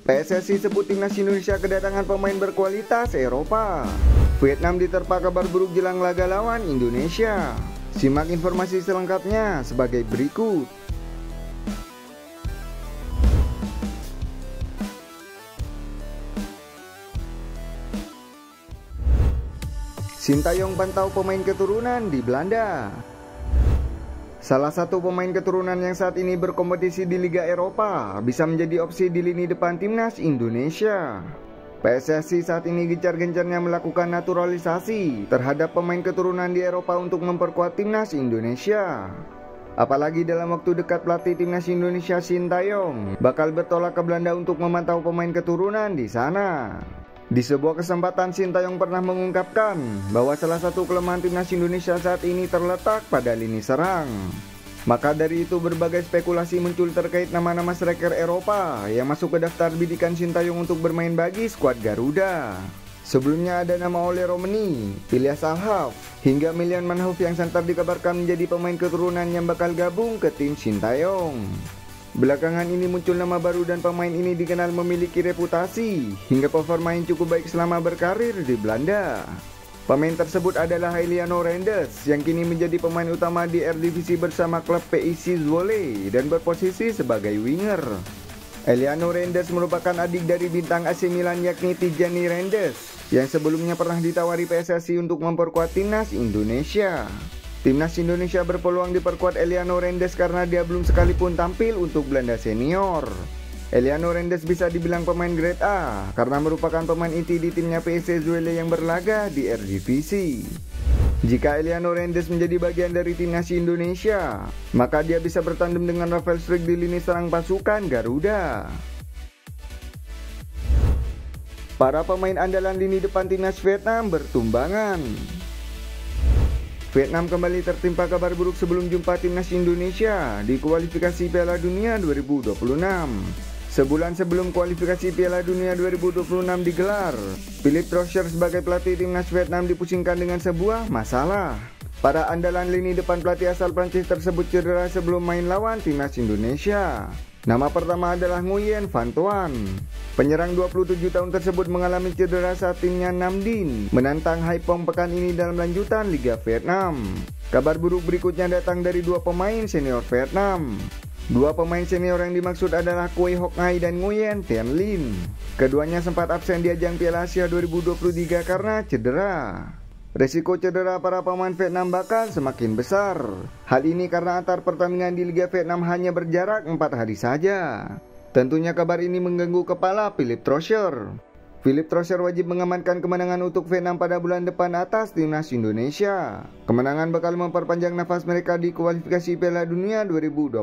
PSSI sebut timnas Indonesia kedatangan pemain berkualitas Eropa. Vietnam diterpa kabar buruk jelang laga lawan Indonesia. Simak informasi selengkapnya sebagai berikut. Sintayong pantau pemain keturunan di Belanda. Salah satu pemain keturunan yang saat ini berkompetisi di Liga Eropa bisa menjadi opsi di lini depan timnas Indonesia. PSSI saat ini gencar-gencarnya melakukan naturalisasi terhadap pemain keturunan di Eropa untuk memperkuat timnas Indonesia. Apalagi dalam waktu dekat pelatih timnas Indonesia Sintayong bakal bertolak ke Belanda untuk memantau pemain keturunan di sana. Di sebuah kesempatan, Sintayong pernah mengungkapkan bahwa salah satu kelemahan timnas Indonesia saat ini terletak pada lini serang. Maka dari itu berbagai spekulasi muncul terkait nama-nama striker Eropa yang masuk ke daftar bidikan Sintayong untuk bermain bagi skuad Garuda. Sebelumnya ada nama Ole Romeni, Ilyas Alhaf, hingga Milian Manhoef yang santer dikabarkan menjadi pemain keturunan yang bakal gabung ke tim Sintayong. Belakangan ini muncul nama baru dan pemain ini dikenal memiliki reputasi hingga performa yang cukup baik selama berkarir di Belanda. Pemain tersebut adalah Eliano Reinders yang kini menjadi pemain utama di Eredivisie bersama klub PSV Zwolle dan berposisi sebagai winger. Eliano Reinders merupakan adik dari bintang AC Milan yakni Tijani Reinders yang sebelumnya pernah ditawari PSSI untuk memperkuat timnas Indonesia. Timnas Indonesia berpeluang diperkuat Eliano Reinders karena dia belum sekalipun tampil untuk Belanda senior. Eliano Reinders bisa dibilang pemain grade A karena merupakan pemain inti di timnya PSV Zwolle yang berlaga di Eredivisie. Jika Eliano Reinders menjadi bagian dari timnas Indonesia, maka dia bisa bertandem dengan Rafael Struijk di lini serang pasukan Garuda. Para pemain andalan lini depan timnas Vietnam bertumbangan. Vietnam kembali tertimpa kabar buruk sebelum jumpa timnas Indonesia di kualifikasi Piala Dunia 2026. Sebulan sebelum kualifikasi Piala Dunia 2026 digelar, Philippe Troussier sebagai pelatih timnas Vietnam dipusingkan dengan sebuah masalah. Para andalan lini depan pelatih asal Prancis tersebut cedera sebelum main lawan timnas Indonesia. Nama pertama adalah Nguyen Van Thuan. Penyerang 27 tahun tersebut mengalami cedera saat timnya Nam Dinh menantang Haiphong pekan ini dalam lanjutan Liga Vietnam. Kabar buruk berikutnya datang dari dua pemain senior Vietnam. Dua pemain senior yang dimaksud adalah Quay Hoc Ngai dan Nguyen Thanh Linh. Keduanya sempat absen di ajang Piala Asia 2023 karena cedera. Resiko cedera para pemain Vietnam bakal semakin besar. Hal ini karena antar pertandingan di Liga Vietnam hanya berjarak 4 hari saja. Tentunya kabar ini mengganggu kepala Philippe Troussier. Philippe Troussier wajib mengamankan kemenangan untuk Vietnam pada bulan depan atas timnas Indonesia. Kemenangan bakal memperpanjang nafas mereka di kualifikasi Piala Dunia 2026.